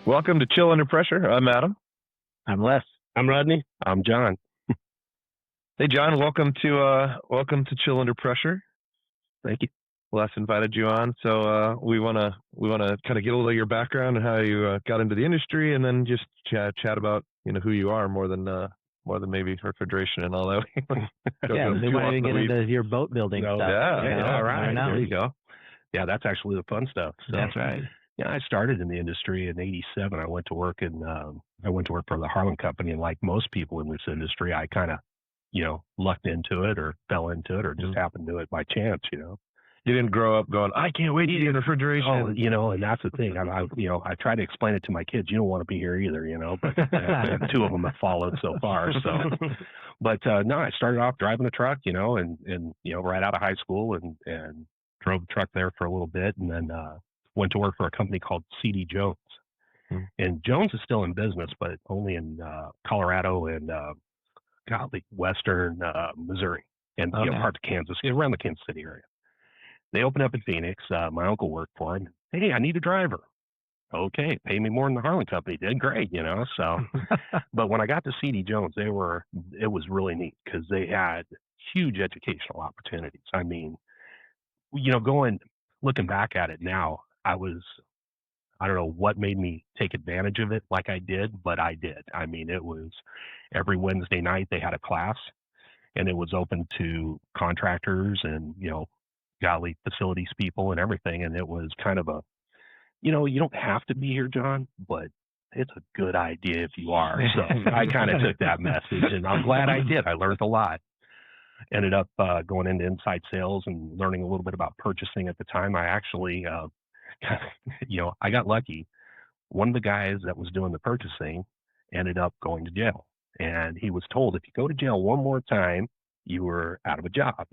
Welcome to Chill Under Pressure. I'm Adam. I'm Les. I'm Rodney. I'm John. Hey, John. Welcome to Chill Under Pressure. Thank you. Les invited you on, so we wanna kind of get a little of your background and how you got into the industry, and then just chat about who you are more than maybe refrigeration and all that. Yeah, we want to get into your boat building stuff. Yeah. All right. There you go. Yeah, that's actually the fun stuff. So, That's right. Yeah, I started in the industry in '87. I went to work for the Harlan Company, and like most people in this industry, I kind of, lucked into it or fell into it or just happened to it by chance. You didn't grow up going, I can't wait to get in refrigeration. Oh, and that's the thing. I try to explain it to my kids. You don't want to be here either, but two of them have followed so far. So, but no, I started off driving a truck, and right out of high school and drove the truck there for a little bit, and then went to work for a company called C.D. Jones. And Jones is still in business, but only in Colorado and western Missouri and parts of Kansas, around the Kansas City area. They opened up in Phoenix. My uncle worked for him. Hey, I need a driver. Okay, pay me more than the Harlan Company did. Great, So, but when I got to C.D. Jones, it was really neat because they had huge educational opportunities. I mean, looking back at it now, I don't know what made me take advantage of it like I did, but I did. I mean, it was every Wednesday night they had a class, and it was open to contractors and, facilities people and everything. And it was kind of a, you don't have to be here, John, but it's a good idea if you are. So I kind of took that message, and I'm glad I did. I learned a lot. Ended up going into inside sales and learning a little bit about purchasing at the time. I actually, I got lucky. One of the guys that was doing the purchasing ended up going to jail. And he was told, if you go to jail one more time, you were out of a job.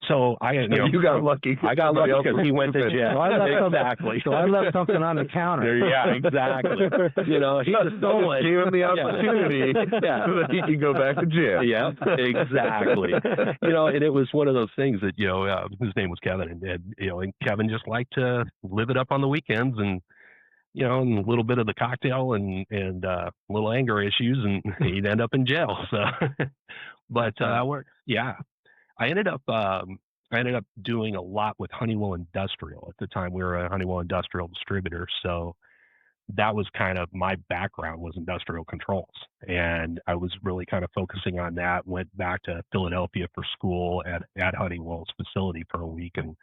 So you got lucky. I got lucky because he went to jail. So I left something on the counter. Yeah, exactly. He just gave him the opportunity so that he can go back to jail. Yeah, exactly. And it was one of those things that his name was Kevin, and Kevin just liked to live it up on the weekends, and and a little bit of the cocktail and little anger issues, and he'd end up in jail. So, but I ended up doing a lot with Honeywell Industrial. At the time, we were a Honeywell Industrial distributor. So that was kind of my background, was industrial controls. And I was really kind of focusing on that. Went back to Philadelphia for school at Honeywell's facility for a week. And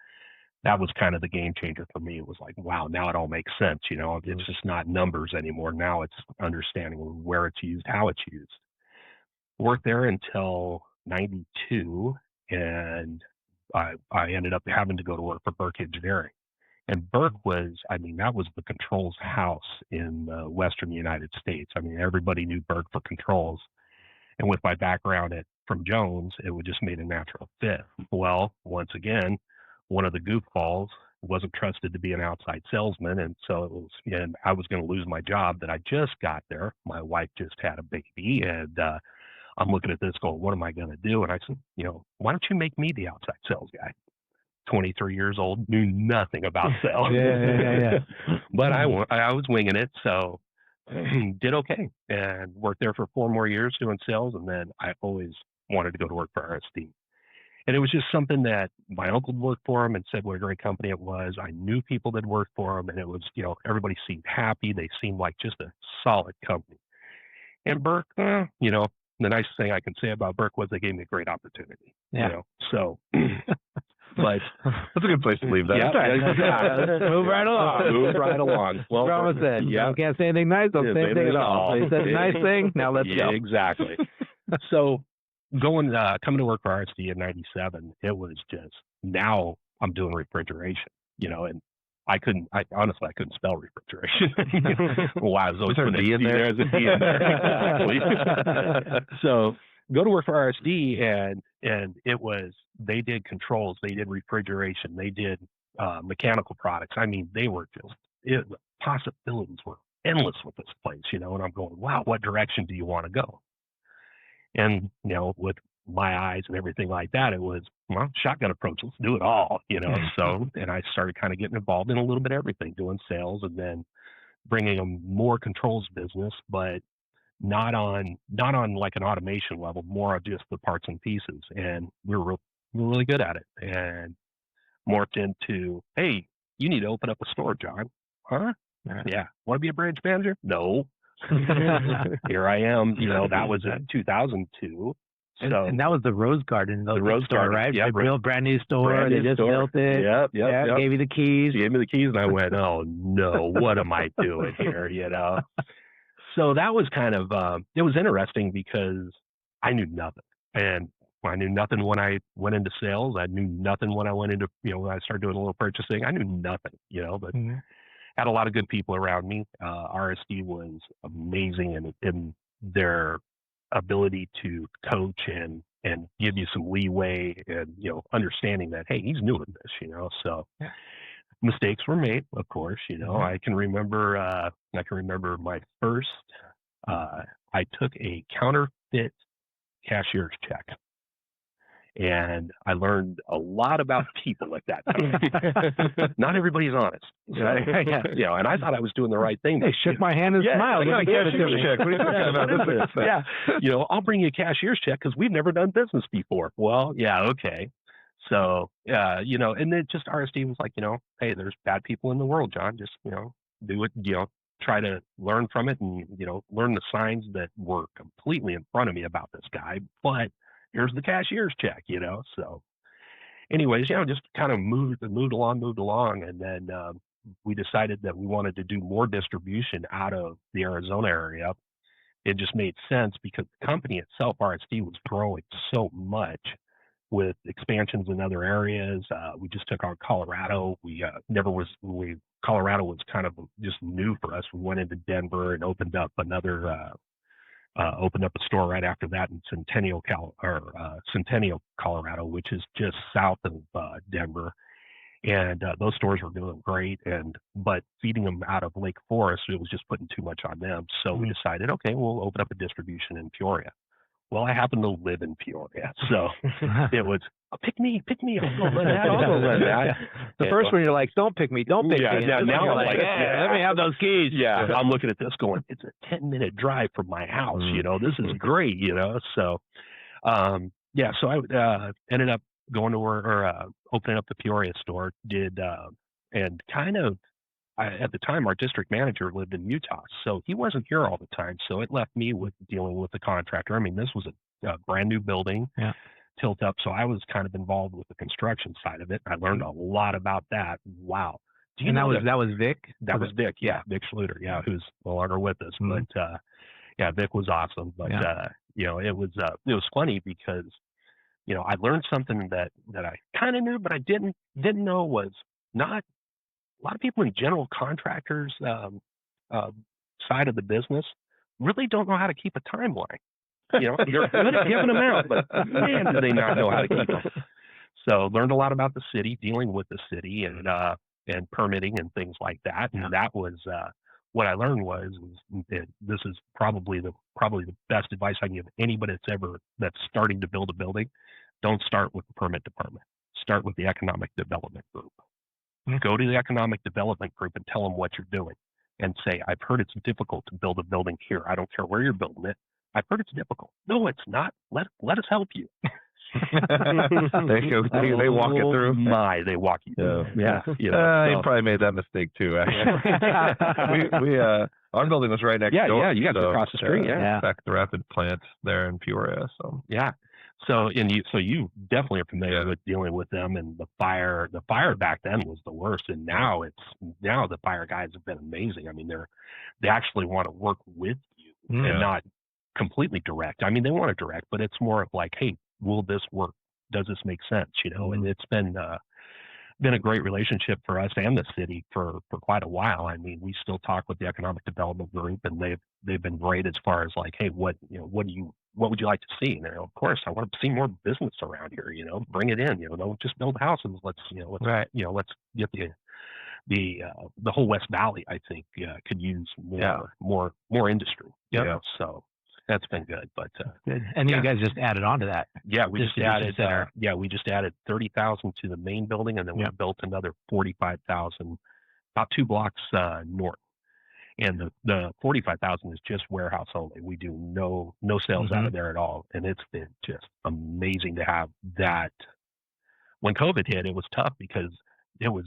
that was kind of the game changer for me. It was like, wow, now it all makes sense. It's just not numbers anymore. Now it's understanding where it's used, how it's used. Worked there until 92. And I ended up having to go to work for Burke Engineering. And Burke that was the controls house in the Western United States. I mean, everybody knew Burke for controls. And with my background from Jones, it would just made a natural fit. Well, once again, one of the goofballs wasn't trusted to be an outside salesman. And so I was going to lose my job that I just got there. My wife just had a baby, and I'm looking at this going, what am I going to do? And I said, why don't you make me the outside sales guy? 23 years old, knew nothing about sales. Yeah. But I was winging it, so did okay. And worked there for 4 more years doing sales. And then I always wanted to go to work for RSD. And it was just something that my uncle worked for him and said what a great company it was. I knew people that worked for him, and it was, everybody seemed happy. They seemed like just a solid company. And Burke, the nicest thing I can say about Burke was they gave me a great opportunity. Yeah. So, but that's a good place to leave that. Yeah. Move right along. Move right along. Well, Rama said, you can't say anything nice, don't say anything at all. So he said a nice thing, now let's go. Exactly. So coming to work for RSD in 97, it was just, now I'm doing refrigeration, and I honestly couldn't spell refrigeration. Well, I was always putting a D in there. There's a D in there. Exactly. So go to work for RSD, and it was, they did controls, they did refrigeration, they did mechanical products. I mean, they were just, possibilities were endless with this place, and I'm going, wow, what direction do you want to go? And, with my eyes and everything like that, it was, well, shotgun approach, let's do it all, So, and I started kind of getting involved in a little bit of everything, doing sales, and then bringing them more controls business, but not on like an automation level, more of just the parts and pieces. And we're really good at it, and morphed into, hey, you need to open up a store, John. Huh? Yeah. Want to be a branch manager? No. Here I am. That was in 2002. And that was the Rose Garden, the Rose store, Garden, right? Yeah, a real brand new store. They just built it. Yep. Gave you the keys. She gave me the keys, and I went, oh no, what am I doing here? So that was kind of it was interesting because I knew nothing, and I knew nothing when I went into sales. I knew nothing when I went into when I started doing a little purchasing. I knew nothing, but had a lot of good people around me. RSD was amazing in their ability to coach and give you some leeway and understanding that, hey, he's new at this, so mistakes were made, of course. I can remember my first I took a counterfeit cashier's check, and I learned a lot about people at that time. Not everybody's honest. And I thought I was doing the right thing. They shook my hand and smiled. I got a cashier's check. What are you talking about? I'll bring you a cashier's check because we've never done business before. Well, yeah, okay. So, and then just RSD was like, hey, there's bad people in the world, John. Just, do it, try to learn from it and, learn the signs that were completely in front of me about this guy. But here's the cashier's check, So anyways, just kind of moved along. And then we decided that we wanted to do more distribution out of the Arizona area. It just made sense because the company itself, RSD, was growing so much with expansions in other areas. We just took on Colorado. Colorado was kind of just new for us. We went into Denver and opened up opened up a store right after that in Centennial, Colorado, which is just south of Denver. And those stores were doing great. But feeding them out of Lake Forest, it was just putting too much on them. So we decided, okay, we'll open up a distribution in Peoria. Well, I happen to live in Peoria, so it was, pick me. The first one, you're like, don't pick me. Now I'm like, let me have those keys. Yeah, I'm looking at this going, it's a 10-minute drive from my house. This is great. So, so I ended up going to opening up the Peoria store. And kind of. At the time, our district manager lived in Utah, so he wasn't here all the time. So it left me with dealing with the contractor. I mean, this was a brand new building, tilt up. So I was kind of involved with the construction side of it. I learned a lot about that. Wow. And that was Vic? That was Vic, Vic Schluter, who's no longer with us. But Vic was awesome. But it was funny because I learned something that I kind of knew, but I didn't know was not. A lot of people in general contractors side of the business really don't know how to keep a timeline. They're good at giving them out, but man, do they not know how to keep them. So learned a lot about the city, dealing with the city and permitting and things like that. And that was what I learned was this is probably the best advice I can give anybody that's starting to build a building. Don't start with the permit department. Start with the economic development group. Go to the economic development group and tell them what you're doing and say, I've heard it's difficult to build a building here. I don't care where you're building it. I've heard it's difficult. No, it's not. Let us help you. They walk it through. They walk you through. He probably made that mistake too, actually. Our building was right next door. Yeah, you got to cross the street. Back at the Rapid plant there in Peoria. So So you definitely are familiar with dealing with them, and the fire back then was the worst, and now the fire guys have been amazing. I mean, they actually want to work with you and not completely direct. I mean, they want to direct, but it's more of like, hey, will this work? Does this make sense? And it's been a great relationship for us and the city for quite a while. I mean, we still talk with the economic development group, and they've been great as far as like, hey, what would you like to see? And of course, I want to see more business around here. Bring it in. Don't just build houses. Let's get the whole West Valley. I think could use more industry. So that's been good. But good. And you guys just added on to that. Yeah, we just added 30,000 to the main building, and then we built another 45,000 about 2 blocks north. And the 45,000 is just warehouse only. We do no sales out of there at all. And it's been just amazing to have that. When COVID hit, it was tough because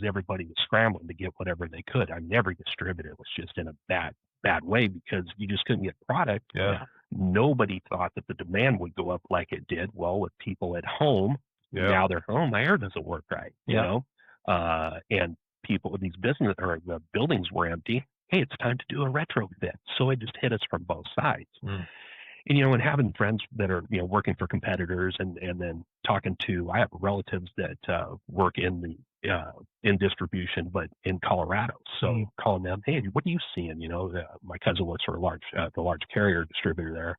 everybody was scrambling to get whatever they could. I mean, every distributor was just in a bad way because you just couldn't get product. Yeah. Nobody thought that the demand would go up like it did. Well, with people at home, now they're home, my air doesn't work right, you know? And people with these the buildings were empty. Hey, it's time to do a retrofit. So it just hit us from both sides. And, and having friends that are, working for competitors and then talking to, I have relatives that work in distribution, but in Colorado. So calling them, hey, what are you seeing? My cousin works for the large carrier distributor there.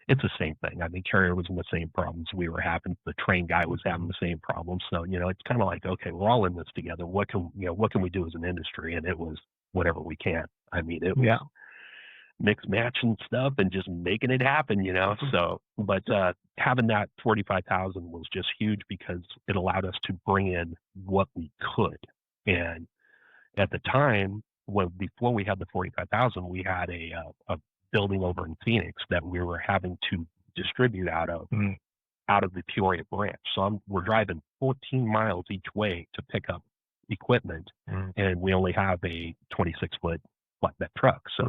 It's the same thing. I mean, carrier was in the same problems we were having. The train guy was having the same problems. So, it's kind of like, okay, we're all in this together. What can we do as an industry? And it was whatever we can. I mean, it was mix matching stuff and just making it happen, So, but having that 45,000 was just huge because it allowed us to bring in what we could. And at the time, before we had the 45,000, we had a building over in Phoenix that we were having to distribute out of the Peoria branch. So we're driving 14 miles each way to pick up equipment, and we only have a 26-foot flatbed truck. So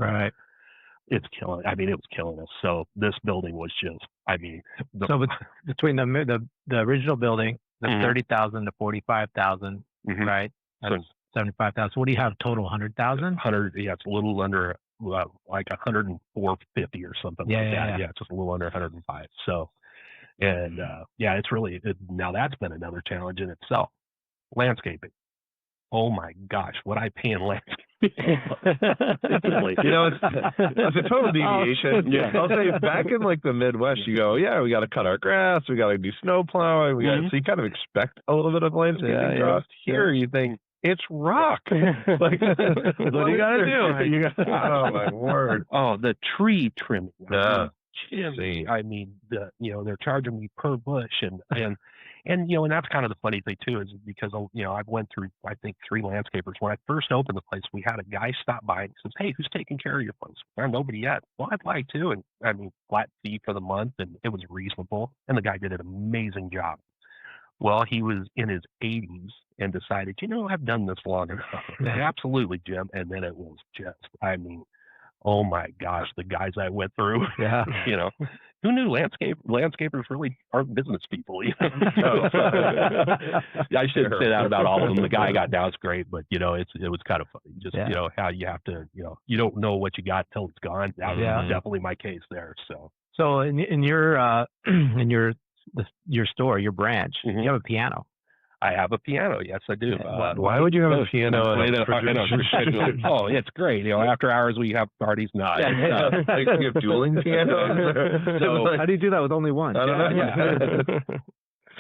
it's killing. I mean, it was killing us. So this building was just. I mean, between the original building, the 30,000 to 45,000, right? That's 75,000. So what do you have total? 100,000? 100. Yeah, it's a little under. Like 104.50 or something like that. Yeah, it's just a little under 105. So, and it's really now that's been another challenge in itself. Landscaping. Oh my gosh, what I pay in landscaping. It's a total deviation. I'll say back in like the Midwest, you go, we got to cut our grass, we got to do snow plowing, so you kind of expect a little bit of landscaping cost. Here, you think. It's rock. Like, what do you got to do? Oh, my word. Oh, the tree trimming. I mean, they're charging me per bush. And that's kind of the funny thing, too, is because, I've went through, I think, 3 landscapers. When I first opened the place, we had a guy stop by and says, hey, who's taking care of your place? Well, nobody yet. Well, I'd like to. And, I mean, flat fee for the month, and it was reasonable. And the guy did an amazing job. Well, he was in his 80s and decided, I've done this long enough. Absolutely, Jim. And then it was just, I mean, oh my gosh, the guys I went through. Who knew landscapers really aren't business people? I shouldn't say that about all of them. The guy I got now is great, but it was kind of funny. Just how you have to, you don't know what you got till it's gone. That was definitely my case there. So in your store, your branch, you have a piano. I have a piano. Yes, I do. Why would you have a piano? Oh, it's great. After hours we have parties. Like you have dueling pianos. So how do you do that with only one? I don't know.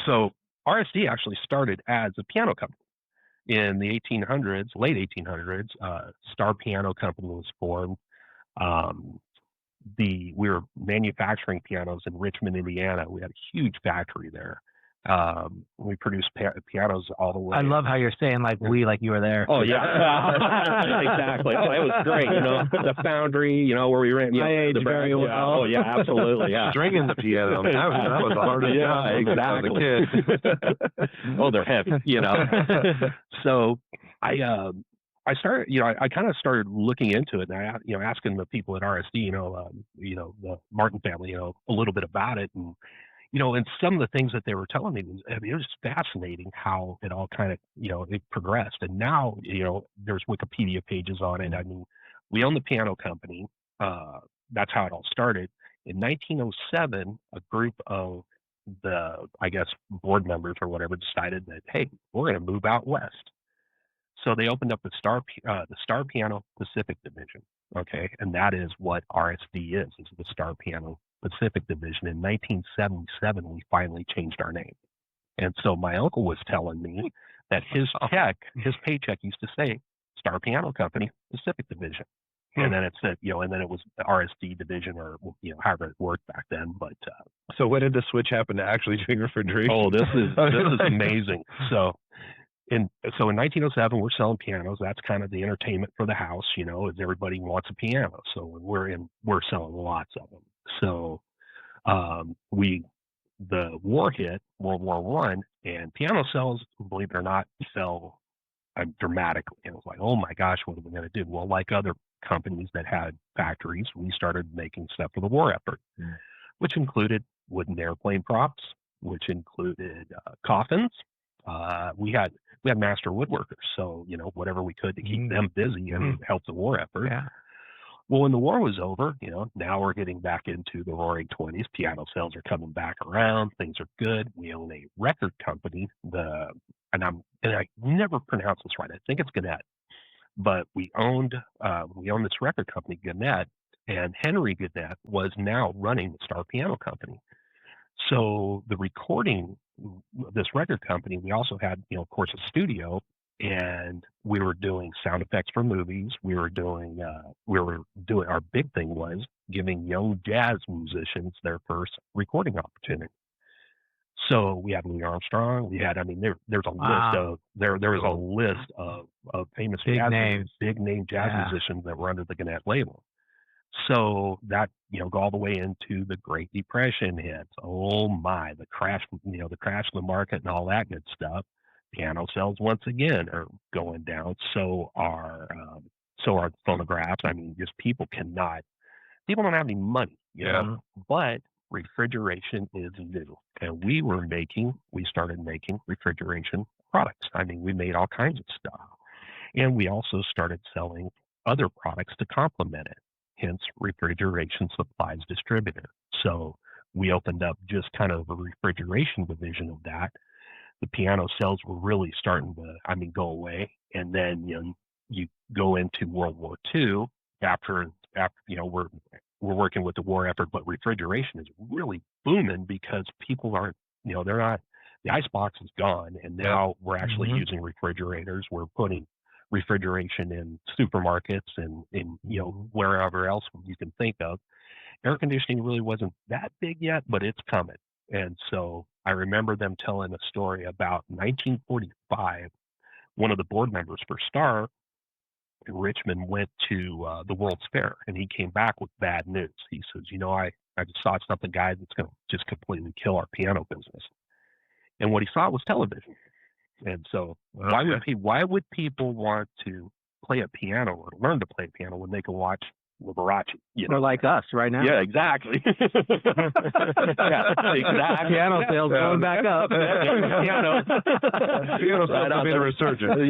So RSD actually started as a piano company in the 1800s, late 1800s. Star Piano Company was formed. We were manufacturing pianos in Richmond, Indiana. We had a huge factory there. We produced pianos all the way. I love how you're saying like you were there. Oh yeah, exactly. Oh, it was great. The foundry, where we ran. I aged very well. Oh yeah, absolutely. Yeah, stringing the piano. That was the hardest job. Exactly. Oh, they're heavy. So I started, I kind of started looking into it, and I, asking the people at RSD, the Martin family, a little bit about it, and and some of the things that they were telling me it was fascinating how it all kind of, it progressed, and now, there's Wikipedia pages on it. I mean, we own the piano company. That's how it all started. In 1907, a group of I guess, board members or whatever decided that, hey, we're going to move out west. So they opened up the Star Piano Pacific Division, okay, and that is what RSD is the Star Piano Pacific Division. In 1977, we finally changed our name, and so my uncle was telling me that his paycheck used to say Star Piano Company Pacific Division, and then it said, and then it was the RSD division, or however it worked back then. But so when did the switch happen to actually doing refrigeration? Oh, this is amazing. So. And so in 1907, we're selling pianos. That's kind of the entertainment for the house, as everybody wants a piano. So we're selling lots of them. So the war hit, World War One, and piano sales, believe it or not, fell dramatically. And it was like, oh my gosh, what are we going to do? Well, like other companies that had factories, we started making stuff for the war effort, which included wooden airplane props, which included coffins. We had master woodworkers, so whatever we could to keep them busy and help the war effort. Yeah. Well, when the war was over, now we're getting back into the roaring 20s. Piano sales are coming back around. Things are good. We own a record company. And I never pronounce this right. I think it's Gannett, but we owned this record company, Gannett, and Henry Gannett was now running the Star Piano Company. So the recording, this record company, we also had, of course, a studio, and we were doing sound effects for movies. We were doing, our big thing was giving young jazz musicians their first recording opportunity. So we had Louis Armstrong. We had, there's a list of, there was a list of famous big name jazz musicians that were under the Gannett label. So that, go all the way into the Great Depression hits. Oh my, the crash of the market and all that good stuff. Piano sales once again are going down. So are phonographs. Just people don't have any money, but refrigeration is new. And we started making refrigeration products. We made all kinds of stuff. And we also started selling other products to complement it, hence Refrigeration Supplies Distributor. So we opened up just kind of a refrigeration division of that. The piano sales were really starting to, go away. And then, you go into World War II after we're working with the war effort, but refrigeration is really booming because people aren't, they're not, the icebox is gone. And now we're actually using refrigerators. We're putting refrigeration in supermarkets and in, wherever else you can think of. Air conditioning really wasn't that big yet, but it's coming. And so I remember them telling a story about 1945. One of the board members for Star in Richmond went to the World's Fair, and he came back with bad news. He says, I just saw something, guys, that's going to just completely kill our piano business. And what he saw was television. And so why would people want to play a piano or learn to play a piano when they can watch Liberace? Or like us right now. Yeah, exactly. Exactly. Piano sales going back up. Piano sales have been resurgent.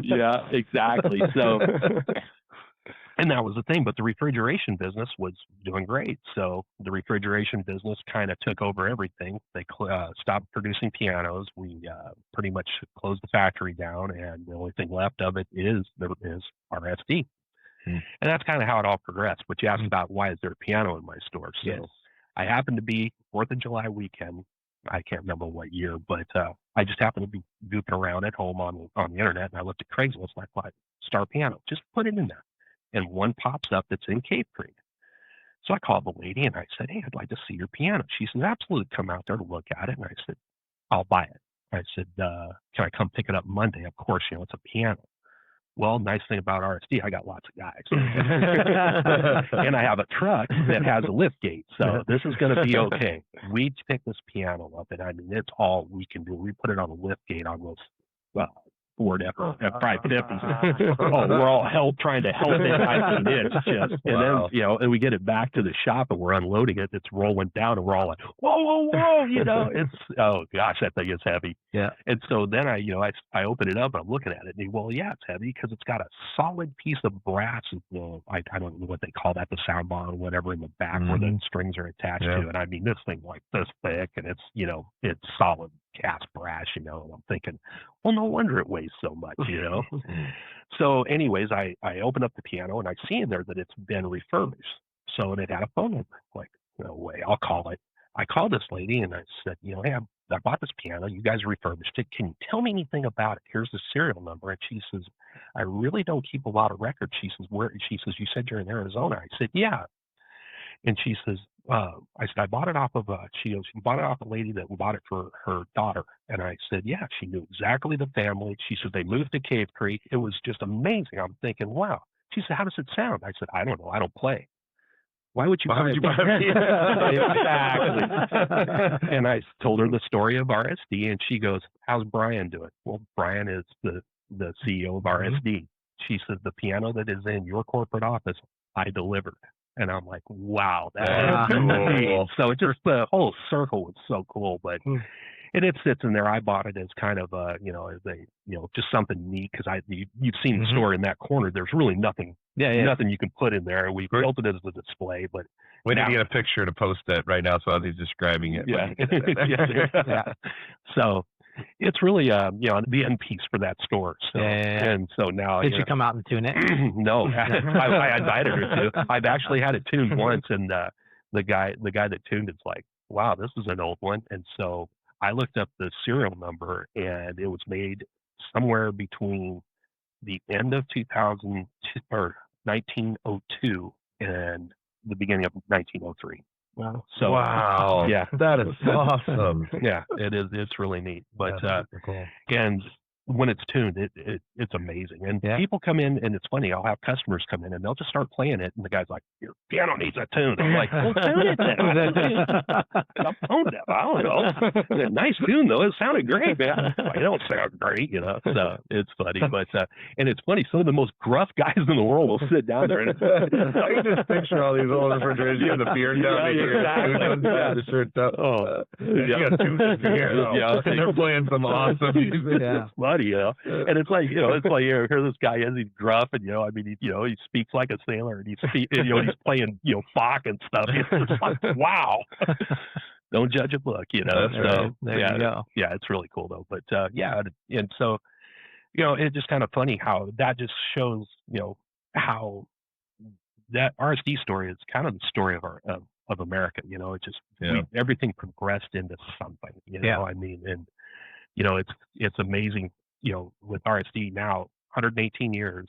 Yeah, exactly. So, and that was the thing. But the refrigeration business was doing great. So the refrigeration business kind of took over everything. They stopped producing pianos. We pretty much closed the factory down, and the only thing left of it is RSD. And that's kind of how it all progressed. But you asked about why is there a piano in my store. So yes. I happened to be 4th of July weekend. I can't remember what year, but I just happened to be goofing around at home on the internet, and I looked at Craigslist and I thought, Star Piano, just put it in there. And one pops up that's in Cave Creek. So I called the lady and I said, hey, I'd like to see your piano. She said, absolutely, come out there to look at it. And I said, I'll buy it. I said, can I come pick it up Monday? Of course, it's a piano. Well, nice thing about RSD, I got lots of guys. And I have a truck that has a lift gate. So this is going to be okay. We pick this piano up, and it's all we can do. We put it on a lift gate on those Ford F-550s. We're all trying to help it. It's just, and then, and we get it back to the shop and we're unloading it. It's rolling down and we're all like, whoa, it's, oh gosh, that thing is heavy. Yeah. And so then I open it up and I'm looking at it and it's heavy because it's got a solid piece of brass. I don't know what they call that, the sound bar or whatever in the back where the strings are attached to it. This thing like this thick and it's, it's solid cast brass, and I'm thinking, well, no wonder it weighs so much, So anyways, I opened up the piano and I see in there that it's been refurbished. So it had a phone number. Like, no way, I'll call it. I called this lady and I said, hey, I bought this piano. You guys refurbished it. Can you tell me anything about it? Here's the serial number. And she says, I really don't keep a lot of records. She says, where? She says, you said you're in Arizona. I said, yeah. And she says, I said, I bought it off of, she goes, you bought it off a lady that bought it for her daughter. And I said, yeah, she knew exactly the family. She said, they moved to Cave Creek. It was just amazing. I'm thinking, wow. She said, how does it sound? I said, I don't know. I don't play. Why would you buy it? Exactly. And I told her the story of RSD, and she goes, how's Brian doing? Well, Brian is the CEO of RSD. She said, the piano that is in your corporate office, I delivered. And I'm like, wow, that's cool. So it just, the whole circle was so cool. But and it sits in there. I bought it as kind of as a, just something neat, because you've seen the store in that corner. There's really nothing, nothing you can put in there. We built it as a display, but we need to get a picture to post that right now, so as he's describing it. Yeah. So it's really the end piece for that store. So, and so now did you come out and tune it? No, I invited her to. I've actually had it tuned once, and the guy that tuned it's like, wow, this is an old one. And so I looked up the serial number, and it was made somewhere between the end of 2000 or 1902 and the beginning of 1903. Wow. So, wow. Yeah. That is awesome. Yeah, it is. It's really neat. But, cool. And when it's tuned, it's amazing. And people come in, and it's funny, I'll have customers come in, and they'll just start playing it, and the guy's like, your piano needs a tune. I'm like, well, tune it then. I'm toned it. I don't know. Nice tune, though. It sounded great, man. Like, it don't sound great, So it's funny. But, and it's funny, some of the most gruff guys in the world will sit down there. And I can just picture all these old refrigerators, you have the beer down here. The shirt's up. You got tunes in here. And they're playing some awesome music. Funny, and it's like, it's like, you hear this guy as he's gruff, and I mean, he speaks like a sailor, and he's playing, Bach and stuff. It's just like, wow. Don't judge a book, So there you go. Yeah, it's really cool though. But and so, it's just kind of funny how that just shows, how that RSD story is kind of the story of America. It just everything progressed into something. I mean, and it's amazing. With RSD now, 118 years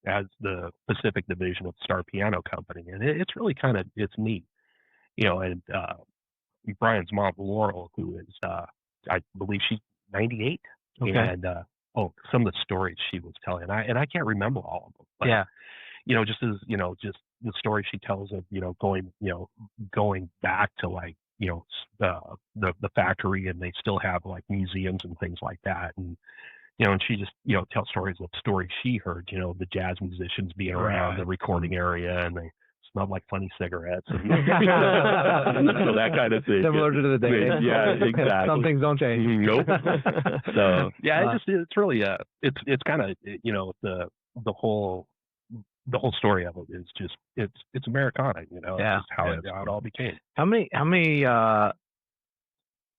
as the Pacific division of Star Piano Company, and it's really it's neat. And Brian's mom, Laurel, who is I believe she's 98, and some of the stories she was telling, and I can't remember all of them. But, just as just the story she tells of going back to like the factory, and they still have like museums and things like that, and and she just tells stories of stories she heard, the jazz musicians being around the recording area, and they smelled like funny cigarettes and so that kind of thing. Similar to the day. Yeah, exactly. Some things don't change. Nope. So it's really it's kind of the whole story of it is just it's Americana, just how it all became. How many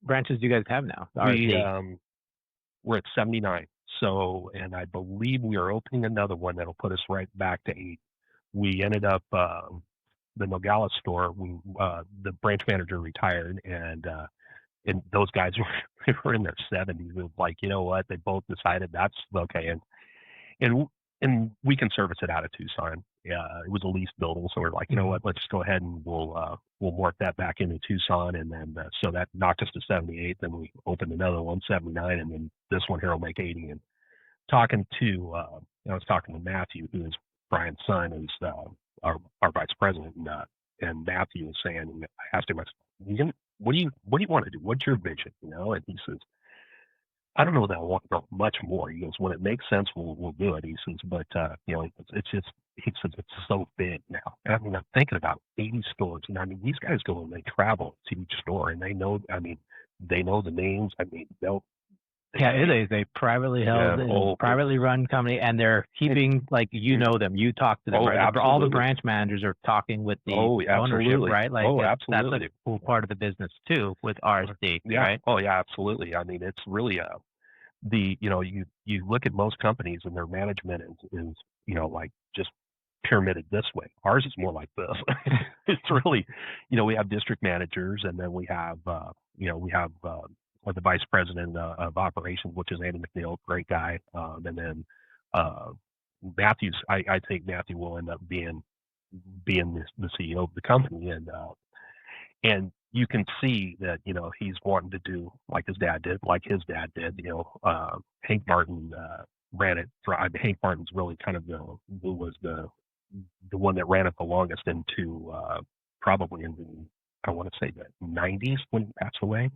branches do you guys have now? We're at 79. So, and I believe we are opening another one that'll put us right back to 8. We ended up the Nogales store. The branch manager retired, and those guys were in their 70s. It was like, you know what? They both decided that's okay, and we can service it out of Tucson. It was a leased building, so we're like, you know what? Let's just go ahead and we'll morph that back into Tucson, and then so that knocked us to 78. Then we opened another one, 79, and then this one here will make 80. And I was talking to Matthew, who is Brian's son, who's our vice president, and Matthew was saying, and I asked him, what do you want to do? What's your vision? And he says, I don't know that I want to go much more. He goes, when it makes sense, we'll do it. He says, but it's just, he says, it's so big now. And I mean, I'm thinking about 80 stores, and I mean, these guys go and they travel to each store, and they know the names. I mean, it is a privately held, privately run company, and they're keeping them. You talk to them. Right? All the branch managers are talking with the ownership, right? Absolutely. That's a cool part of the business too with RSD, right? Oh yeah, absolutely. I mean, it's really you look at most companies and their management is like just pyramided this way. Ours is more like this. It's really, we have district managers, and then we have the vice president of operations, which is Andy McNeil, great guy. And then Matthew's, I think Matthew will end up being the CEO of the company. And And you can see that, he's wanting to do like his dad did. Hank Martin ran it. Hank Martin's really kind of the one that ran it the longest into probably in the, I want to say the 90s when he passed away.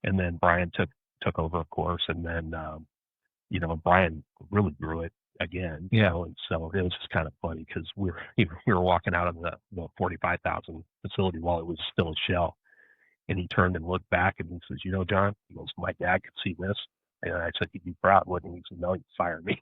And then Brian took over, of course, and then Brian really grew it again. And so it was just kind of funny because we were walking out of the 45,000 facility while it was still a shell, and he turned and looked back and he says, John, he goes, my dad could see this. And I said, he'd be proud, wouldn't he? He said, no, he'd fire me.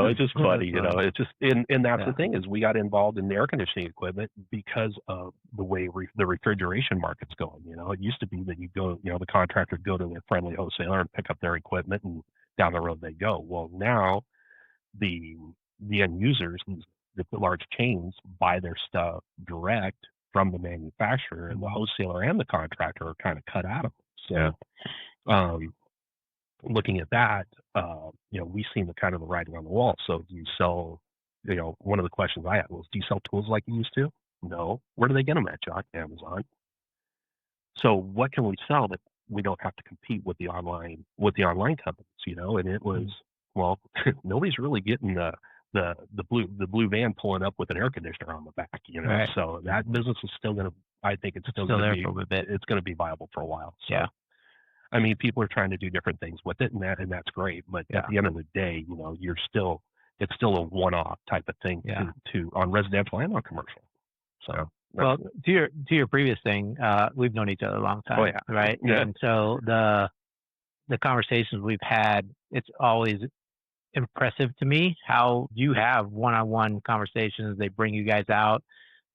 It's just funny, it's just, and that's the thing is we got involved in the air conditioning equipment because of the way the refrigeration market's going. It used to be that you go, the contractor would go to their friendly wholesaler and pick up their equipment and down the road they go. Well, now the end users, the large chains buy their stuff direct from the manufacturer, and the wholesaler and the contractor are kind of cut out of it. So, looking at that, we've seen the kind of the writing on the wall. So, do you sell? One of the questions I had was, do you sell tools like you used to? No. Where do they get them at, John? Amazon. So, what can we sell that we don't have to compete with the online companies? And it was nobody's really getting the blue van pulling up with an air conditioner on the back, Right. So that business is still going to, I think it's still going to be, for a bit. It's going to be viable for a while. So, I mean, people are trying to do different things with it, and that's great. But at the end of the day, it's still a one-off type of thing to on residential and on commercial. So. Well, to your previous thing, we've known each other a long time, right? Yeah. And so the conversations we've had, it's always impressive to me how you have one-on-one conversations. They bring you guys out.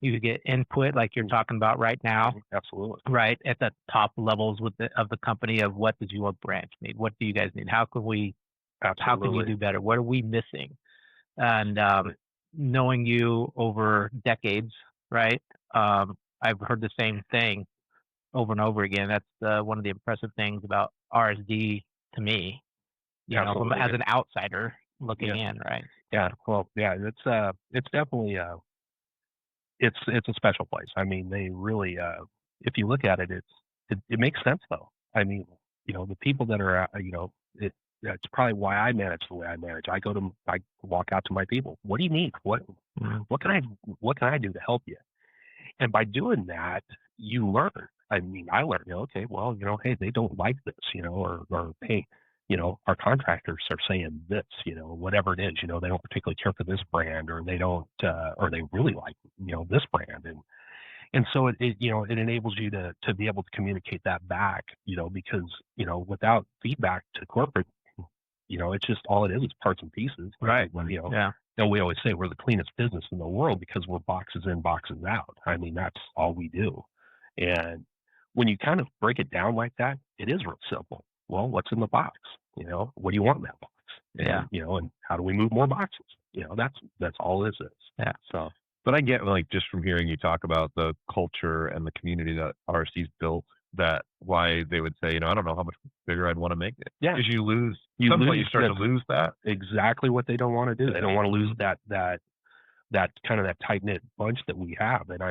You get input like you're talking about right now. Absolutely. Right at the top levels of the company of what does your branch need? What do you guys need? How can we do better? What are we missing? And knowing you over decades, right? I've heard the same thing over and over again. That's one of the impressive things about RSD to me. As an outsider looking in, right? Yeah. Well, yeah, it's definitely it's a special place. I mean, they really, if you look at it, it makes sense though. I mean, the people that are, that's probably why I manage the way I manage. I walk out to my people. What do you need? What can I do to help you? And by doing that, you learn. I mean, I learned. Okay, well, hey, they don't like this, or hey. Our contractors are saying this, whatever it is, they don't particularly care for this brand, or they don't, or they really like, this brand. And so it enables you to be able to communicate that back, because, without feedback to corporate, it's just all it is parts and pieces. Right. And we always say we're the cleanest business in the world because we're boxes in, boxes out. I mean, that's all we do. And when you kind of break it down like that, it is real simple. Well, what's in the box? What do you want in that box? And, and how do we move more boxes? That's all this is. Yeah. So, but I get just from hearing you talk about the culture and the community that RSD's built, that why they would say, I don't know how much bigger I'd want to make it. Yeah. Because you start to lose that. Exactly what they don't want to do. They don't want to lose that kind of that tight knit bunch that we have. And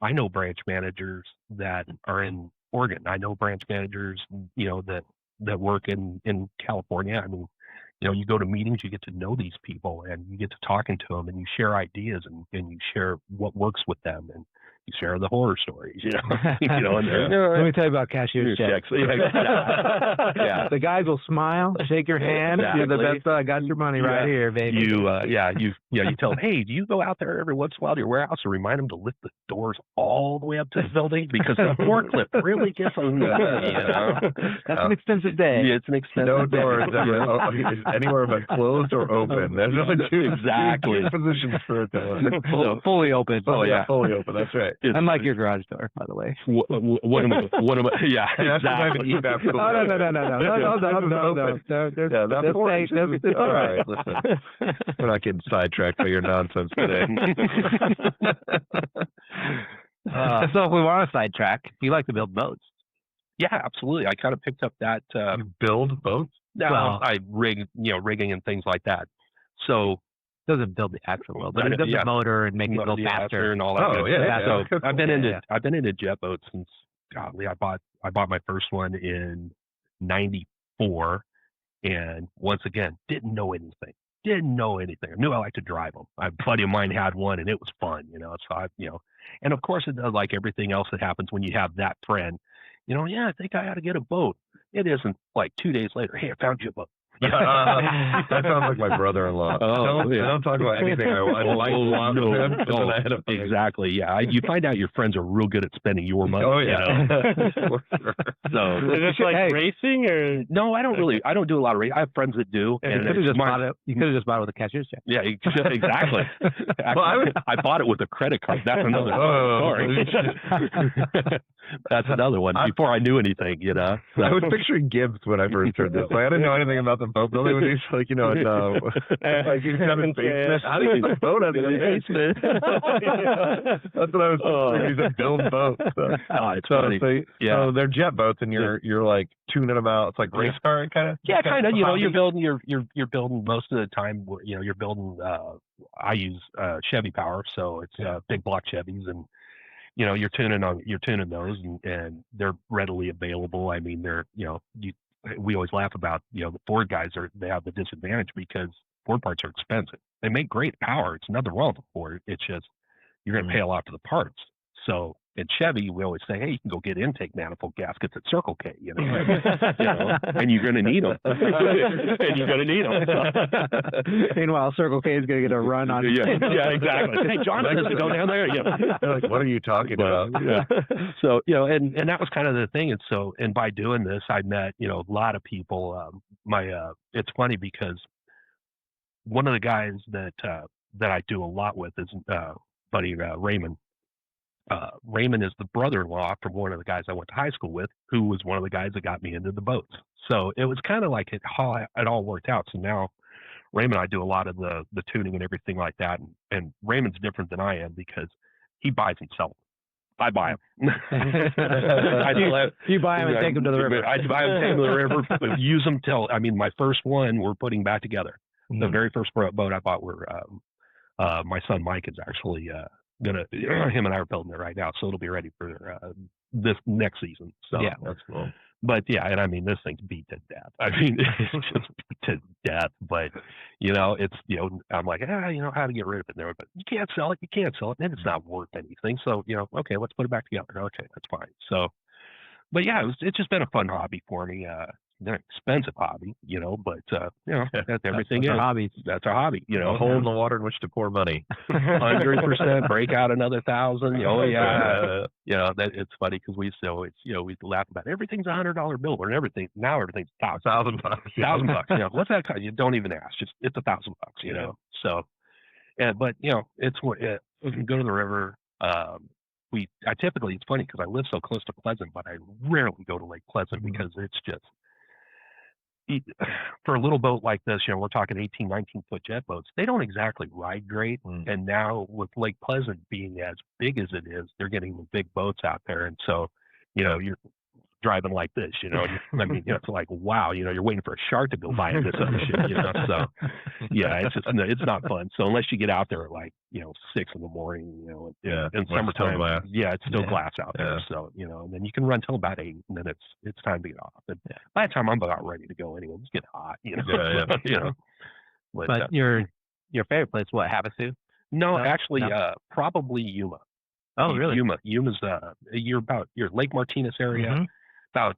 I know branch managers that are in Oregon. I know branch managers, that work in California. I mean, you go to meetings, you get to know these people, and you get to talking to them, and you share ideas, and you share what works with them, and you share the horror stories, Let me tell you about cashier's checks. Yeah. The guys will smile, shake your hand. Exactly. You're the best. I got your money right here, baby. You tell them, hey, do you go out there every once in a while to your warehouse and remind them to lift the doors all the way up to the building because the forklift really gets them. That's an expensive day. Yeah, it's an expensive no doors anywhere but closed or open. There's no exactly positions for it. Fully open. Oh yeah, fully open. That's right. Unlike your garage door, by the way. One of my, yeah, exactly. No. All right, listen. We're not getting sidetracked by your nonsense today. So if we want to sidetrack, you like to build boats. Yeah, absolutely. I kind of picked up that. You build boats? No, I rigging and things like that. So doesn't build the actual boat, but it does the motor and make it go faster and all that. Oh, yeah. So Cool. I've been into jet boats since, golly, I bought my first one in '94, and once again, didn't know anything. I knew I liked to drive them. A buddy of mine had one, and it was fun, So and of course, it does, like everything else that happens when you have that friend. I think I ought to get a boat. It isn't like 2 days later. Hey, I found you a boat. That sounds like my brother-in-law. Don't talk about anything I want with him. Exactly. Yeah, you find out your friends are real good at spending your money. Oh yeah. So is this like racing or? No, I don't do a lot of racing. I have friends that do. And you could have just bought it with a cashier's check. Yeah, exactly. Actually, I bought it with a credit card. That's another story. That's another one. Before I knew anything, So. I was picturing Gibbs when I first heard this. Like, I didn't know anything about the boat building. When he's like, like he's got his basement. How do you get a boat out of the basement? That's what I was picturing. He's a build boat. So they're jet boats, and you're like tuning them out. It's like race car kind of. Yeah, kind of. You're building you're building most of the time. You're building. I use Chevy power, so it's big block Chevys, and you're tuning those, and they're readily available. I mean, they're we always laugh about the Ford guys they have the disadvantage because Ford parts are expensive. They make great power. It's nothing wrong with Ford. It's just you're going to pay a lot for the parts. So in Chevy, we always say, hey, you can go get intake manifold gaskets at Circle K, and you're going to need them. Meanwhile, Circle K is going to get a run on. Yeah, exactly. Hey, John says to go down there. They're like, what are you talking about? Yeah. So and that was kind of the thing. And by doing this, I met a lot of people. It's funny because one of the guys that I do a lot with is buddy Raymond. Raymond is the brother-in-law from one of the guys I went to high school with, who was one of the guys that got me into the boats. So it was kind of like it all worked out. So now Raymond and I do a lot of the tuning and everything like that. And Raymond's different than I am because he buys and sells. I buy them. You buy them and take them to the river. I buy them, take them to the river, use them till, my first one we're putting back together. Mm-hmm. The very first boat I bought my son Mike is actually him and I are building it right now, so it'll be ready for this next season. So yeah, that's cool. But yeah, and this thing's beat to death. It's just beat to death. But it's I'm like, how to get rid of it there, but you can't sell it. And it's not worth anything. So okay, let's put it back together. Okay, that's fine. So, but yeah, it's just been a fun hobby for me. An expensive hobby, but that's everything. That's our hobby. That's our hobby. A hole in the water in which to pour money. 100%. Break out another 1,000. Oh yeah. That it's funny because we used to always, we laugh about everything's $100 bill or everything. Now everything's $1,000. $1,000. What's that cost? You don't even ask. Just it's $1,000. So, but it's we can go to the river. I typically, it's funny because I live so close to Pleasant, but I rarely go to Lake Pleasant because it's just. For a little boat like this, we're talking 18, 19-foot jet boats. They don't exactly ride great. And now with Lake Pleasant being as big as it is, they're getting the big boats out there. And so, you're driving like this, it's like, wow, you're waiting for a shark to go by this other shit, So, yeah, it's not fun. So unless you get out there at 6 in the morning, in summertime, it's still glass out there. So, and then you can run till about 8, and then it's time to get off. And by the time I'm about ready to go anyway, it's getting hot, But your favorite place, what, Havasu? No, actually, probably Yuma. Oh, really? Yuma's you're Lake Martinez area, about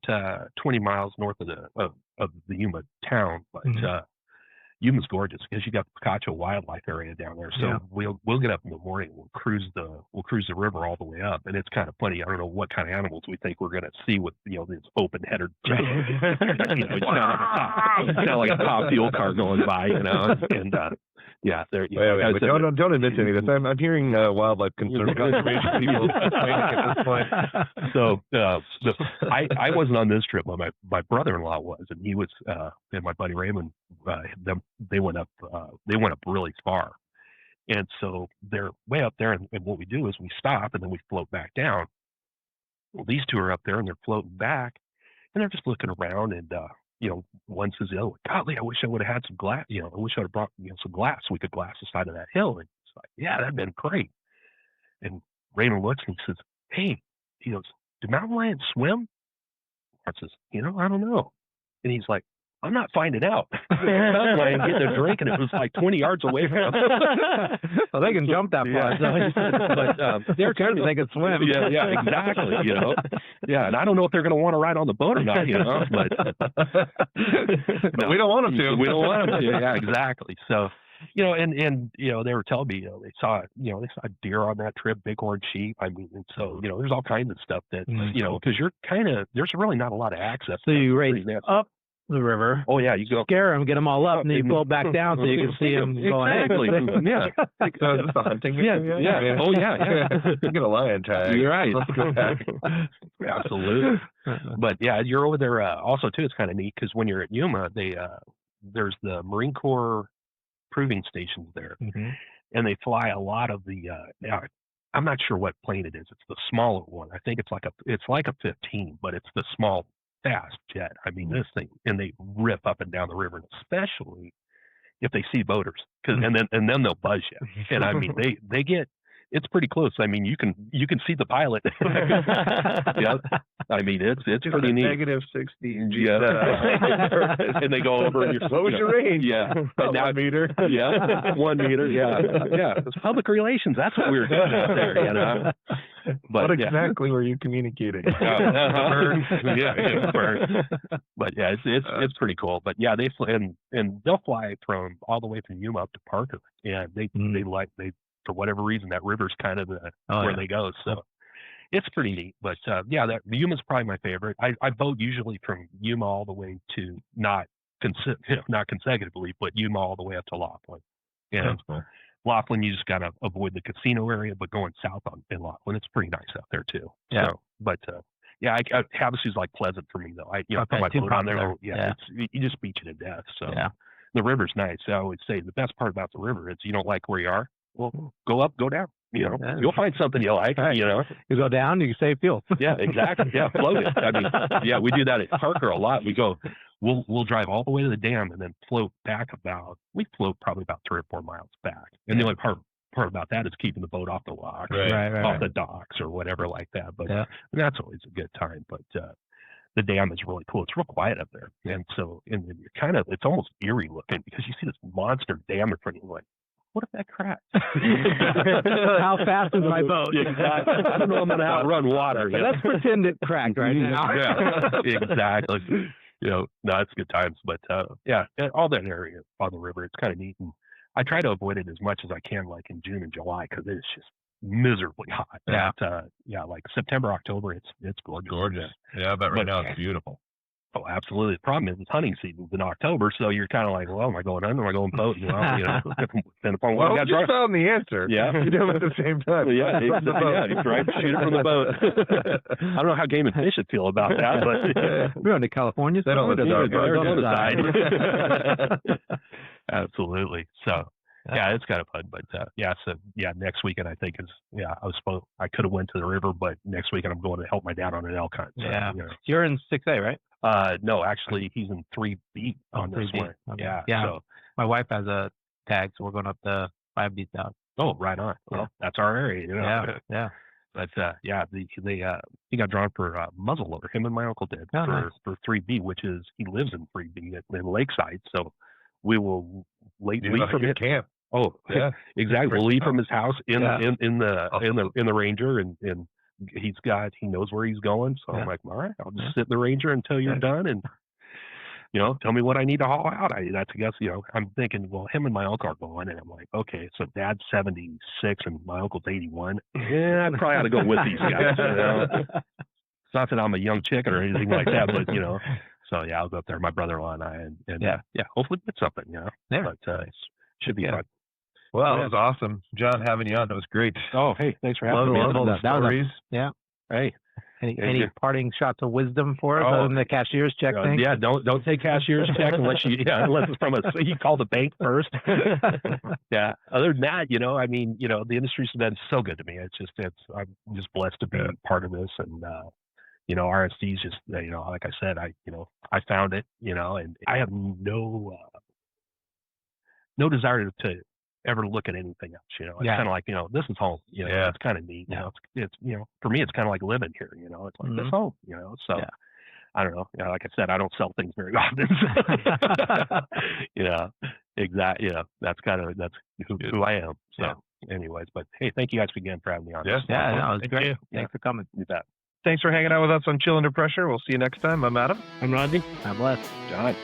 20 miles north of the Yuma town, but Yuma's gorgeous because you got the Picacho Wildlife Area down there. So we'll get up in the morning, we'll cruise the river all the way up, and it's kind of funny. I don't know what kind of animals we think we're going to see with this open headed. It's not like a top fuel car going by, and. Yeah, there. But don't admit to any of this. I'm hearing wildlife conservation people complaining at this point. So I wasn't on this trip, but my brother-in-law was, and he was, and my buddy Raymond. They went up really far, and so they're way up there. And what we do is we stop and then we float back down. Well, these two are up there and they're floating back, and they're just looking around and. one says, "Oh, golly, I wish I would have had some glass. I wish I would have brought some glass. So we could glass the side of that hill." And it's like, "Yeah, that'd been great." And Raymond looks and he says, "Hey," he goes, "do mountain lions swim?" I says, "I don't know." And he's like, "I'm not finding out." Mountain lion getting a drink, and it was like 20 yards away from him. Well, they can jump that far. But they're kind of, they can swim. Yeah, exactly. Yeah, and I don't know if they're going to want to ride on the boat or not. But we don't want them to. We don't want them to. Yeah, exactly. So, and they were telling me, they saw a deer on that trip, bighorn sheep. I mean, and so there's all kinds of stuff that because there's really not a lot of access. So you race up the river. Oh yeah, you go scare them, get them all up, and then you pull back down so you can see them going. Exactly. Yeah. So is this a hunting? Yeah. Oh yeah. You get a lion tag. You're right. Let's go back. Absolutely. But yeah, you're over there. Also too, it's kind of neat because when you're at Yuma, there's the Marine Corps proving stations there, and they fly a lot of the. I'm not sure what plane it is. It's the smaller one. I think it's like a 15, but it's the small fast jet. I mean, this thing, and they rip up and down the river, and especially if they see boaters, and then they'll buzz you. And I mean, they get. It's pretty close. I mean, you can see the pilot. Yeah, I mean, it's pretty neat. -60 and and they go over. And what was your range? Yeah, and now 1 meter. Yeah, 1 meter. Yeah. It's public relations. That's what we were doing out there. But what exactly were you communicating? Yeah, bird. But yeah, it's pretty cool. But yeah, they fly, and they'll fly from all the way from Yuma up to Parker. Yeah, they for whatever reason, that river's kind of where they go. So it's pretty neat. But that Yuma's probably my favorite. I boat usually from Yuma all the way to not consecutively, but Yuma all the way up to Laughlin. And Laughlin, you just got to avoid the casino area, but going south in Laughlin, it's pretty nice out there too. Yeah. So, but Havasu's like pleasant for me though. I put my boat on there. Yeah. You just beat you to death. So the river's nice. I always say the best part about the river is you don't like where you are. Well, go up, go down. You'll find something you like. Right. You go down, you save fuel. Yeah, exactly. Yeah, float it. I mean, we do that at Parker a lot. We go, we'll drive all the way to the dam and then float back we float probably about 3 or 4 miles back. And the only part about that is keeping the boat off the locks, off the docks or whatever like that. But that's always a good time. But the dam is really cool. It's real quiet up there, and so you're it's almost eerie looking because you see this monster dam in front of you, like. What if that cracks? How fast is my boat? Exactly. I don't know I'm going to outrun water. Let's pretend it cracked right now. Yeah, exactly. No, it's good times. But all that area on the river, it's kind of neat. And I try to avoid it as much as I can, like in June and July, because it's just miserably hot. Yeah. But, like September, October, it's gorgeous. Gorgeous. Yeah, but right now it's beautiful. Oh, absolutely. The problem is it's hunting season in October, so you're kind of like, well, am I going hunting or am I going boating? Depending upon what I got just found the answer. Yeah. You do them at the same time. Yeah, right. Shoot it from the boat. I don't know how Game and Fish would feel about that, but we're going to California. They don't let Absolutely. So it's kind of fun, but next weekend I think I could have went to the river, but next weekend I'm going to help my dad on an elk hunt. So, You're in 6A, right? No, actually he's in 3B on this 3B. one. Okay. Yeah. So my wife has a tag, so we're going up to 5B down. Oh, right on. Well, that's our area. Yeah. But he got drawn for muzzleloader. Him and my uncle did for 3B, which is he lives in 3B in Lakeside. So we will leave from his camp. Oh, yeah, exactly. We'll leave from his house in the Ranger, and he knows where he's going. So I'm like, all right, I'll just sit in the Ranger until you're done, and tell me what I need to haul out. I'm thinking, well, him and my uncle are going, and I'm like, okay, so Dad's 76 and my uncle's 81. Yeah, I probably ought to go with these guys. It's not that I'm a young chicken or anything like that, but So I'll go up there, my brother-in-law and I, and hopefully get something, But it should be fun. Well, it was awesome, John, having you on. That was great. Oh, hey, thanks for having me. Love all the stories. Hey. Any parting shots of wisdom for us other than the cashier's check thing? Yeah, don't take cashier's check unless it's from you call the bank first. Yeah. Other than that, the industry's been so good to me. I'm just blessed to be part of this, and RSD is just, like I said, I found it, and I have no desire to ever look at anything else. It's kind of like, this is home. It's kind of neat. It's for me, it's kind of like living here. It's like this home. So I don't know. Like I said, I don't sell things very often. Exactly. That's who I am. So, anyways, but hey, thank you guys again for having me on. Yeah, no, it was great. Thanks for coming. You bet. Thanks for hanging out with us on Chill Under Pressure. We'll see you next time. I'm Adam. I'm Rodney. I'm Les. John.